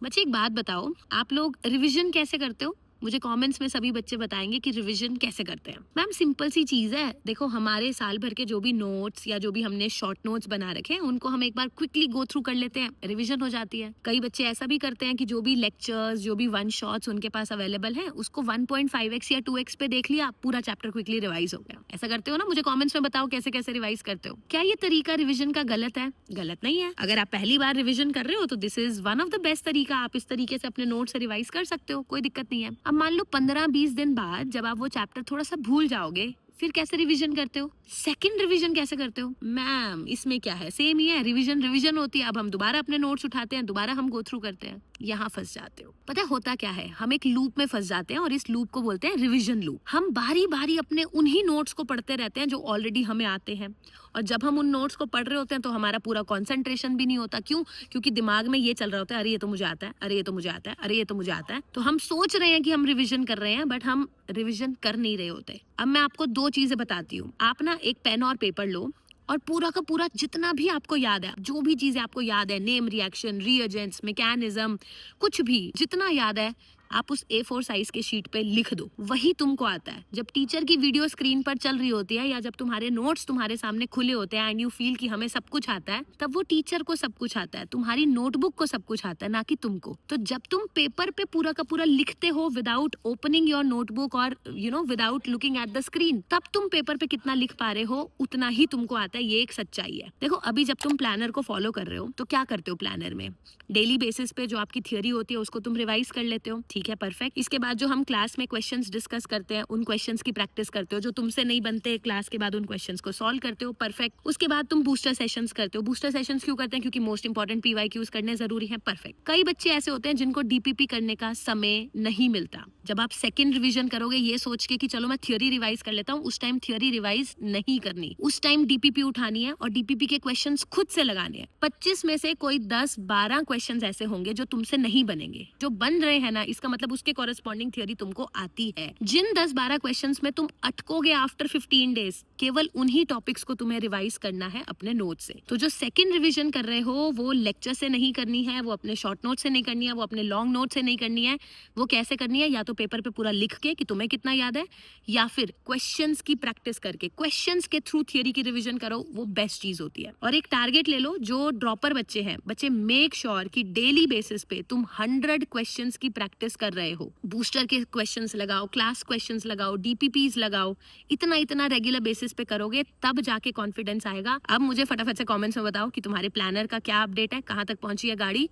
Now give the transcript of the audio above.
बच्चे एक बात बताओ, आप लोग रिवीजन कैसे करते हो? मुझे कमेंट्स में सभी बच्चे बताएंगे कि रिवीजन कैसे करते हैं। मैम सिंपल सी चीज है, देखो हमारे साल भर के जो भी नोट्स या जो भी हमने शॉर्ट नोट्स बना रखे हैं उनको हम एक बार क्विकली गो थ्रू कर लेते हैं, रिवीजन हो जाती है। कई बच्चे ऐसा भी करते हैं कि जो भी लेक्चर्स, जो भी वन शॉट्स उनके पास अवेलेबल है उसको 1.5x या 2x पे देख लिया, पूरा चैप्टर क्विकली रिवाइज हो गया। ऐसा करते हो ना? मुझे कॉमेंट्स में बताओ कैसे कैसे रिवाइज करते हो। क्या ये तरीका रिविजन का गलत है? गलत नहीं है। अगर आप पहली बार रिविजन कर रहे हो तो this is one of the best तरीका। आप इस तरीके से अपने नोट से रिवाइज कर सकते हो, कोई दिक्कत नहीं है। अब मान लो 15-20 दिन बाद जब आप वो चैप्टर थोड़ा सा भूल जाओगे, फिर कैसे रिवीजन करते हो? सेकंड रिवीजन कैसे करते हो? मैम इसमें क्या है, सेम ही है। रिवीजन रिवीजन होती है। अब हम दोबारा अपने नोट्स उठाते हैं, दोबारा हम गो थ्रू करते हैं। यहाँ फंस जाते हो। पता है होता क्या है, हम एक लूप में फंस जाते हैं और इस लूप को बोलते हैं रिवीजन लूप। हम बारी बारी अपने उन्हीं नोट्स को पढ़ते रहते हैं जो ऑलरेडी हमें आते हैं, और जब हम उन नोट्स को पढ़ रहे होते हैं तो हमारा पूरा कंसंट्रेशन भी नहीं होता। क्यों? क्योंकि दिमाग में ये चल रहा होता है, अरे ये तो मुझे आता है, अरे ये तो मुझे आता है, अरे ये तो मुझे आता है। तो हम सोच रहे हैं कि हम रिवीजन कर रहे हैं, बट हम रिवीजन कर नहीं रहे होते। अब मैं आपको दो चीजें बताती हूँ। आप ना एक पेन और पेपर लो और पूरा का पूरा जितना भी आपको याद है, जो भी चीजें आपको याद है, नेम, रिएक्शन, रिएजेंट्स, मैकेनिज्म, कुछ भी जितना याद है, आप उस A4 साइज के शीट पे लिख दो। वही तुमको आता है। जब टीचर की वीडियो स्क्रीन पर चल रही होती है या जब तुम्हारे नोट्स तुम्हारे सामने खुले होते हैं एंड यू फील कि हमें सब कुछ आता है, तब वो टीचर को सब कुछ आता है, तुम्हारी नोटबुक को सब कुछ आता है, ना कि तुमको। तो जब तुम पेपर पे पूरा का पूरा लिखते हो विदाउट ओपनिंग योर नोटबुक और without looking at the screen, तब तुम पेपर पे कितना लिख पा रहे हो उतना ही तुमको आता है। ये एक सच्चाई है। देखो अभी जब तुम प्लानर को फॉलो कर रहे हो तो क्या करते हो? प्लानर में डेली बेसिस पे जो आपकी थियोरी होती है उसको तुम रिवाइज कर लेते हो, ठीक है, परफेक्ट। इसके बाद जो हम क्लास में क्वेश्चंस डिस्कस करते हैं उन क्वेश्चंस की प्रैक्टिस करते हो, जो तुमसे नहीं बनते क्लास के बाद उन क्वेश्चंस को सॉल्व करते हो, परफेक्ट। उसके बाद तुम बूस्टर सेशंस करते हो। बूस्टर सेशंस क्यों करते हैं? क्योंकि मोस्ट इंपॉर्टेंट PYQs करने जरूरी है, परफेक्ट। कई बच्चे ऐसे होते हैं जिनको DPP करने का समय नहीं मिलता। जब आप सेकेंड रिविजन करोगे ये सोच के कि चलो मैं थियोरी रिवाइज कर लेता हूँ, उस टाइम थियोरी रिवाइज नहीं करनी, उस टाइम DPP उठानी है और DPP के क्वेश्चंस खुद से लगाने हैं। 25 में से कोई 10-12 क्वेश्चंस ऐसे होंगे जो तुमसे नहीं बनेंगे। जो बन रहे हैं ना, इसका मतलब उसके कॉरेस्पॉन्डिंग थियोरी तुमको आती है। जिन 10-12 क्वेश्चंस में तुम अटकोगे आफ्टर 15 डेज, केवल उन्हीं टॉपिक्स को तुम्हें रिवाइज करना है अपने नोट से। तो जो सेकंड रिवीजन कर रहे हो वो लेक्चर से नहीं करनी है, वो अपने शॉर्ट नोट से नहीं करनी है, वो अपने लॉन्ग नोट से नहीं करनी है। वो कैसे करनी है? या तो पेपर पे पूरा लिख के कि तुम्हें कितना याद है, या फिर क्वेश्चंस की प्रैक्टिस करके, क्वेश्चंस के थ्रू थियोरी की रिवीजन करो। वो बेस्ट चीज होती है। और एक टारगेट ले लो, जो ड्रॉपर बच्चे हैं, बच्चे मेक श्योर कि डेली बेसिस पे तुम 100 क्वेश्चंस की प्रैक्टिस कर रहे हो। बूस्टर के क्वेश्चंस लगाओ, क्लास क्वेश्चंस लगाओ, DPPs लगाओ। इतना इतना रेगुलर बेसिस पे करोगे तब जाके कॉन्फिडेंस आएगा। अब मुझे फटाफट से कमेंट्स में बताओ कि तुम्हारे प्लानर का क्या अपडेट है, कहाँ तक पहुंची है गाड़ी।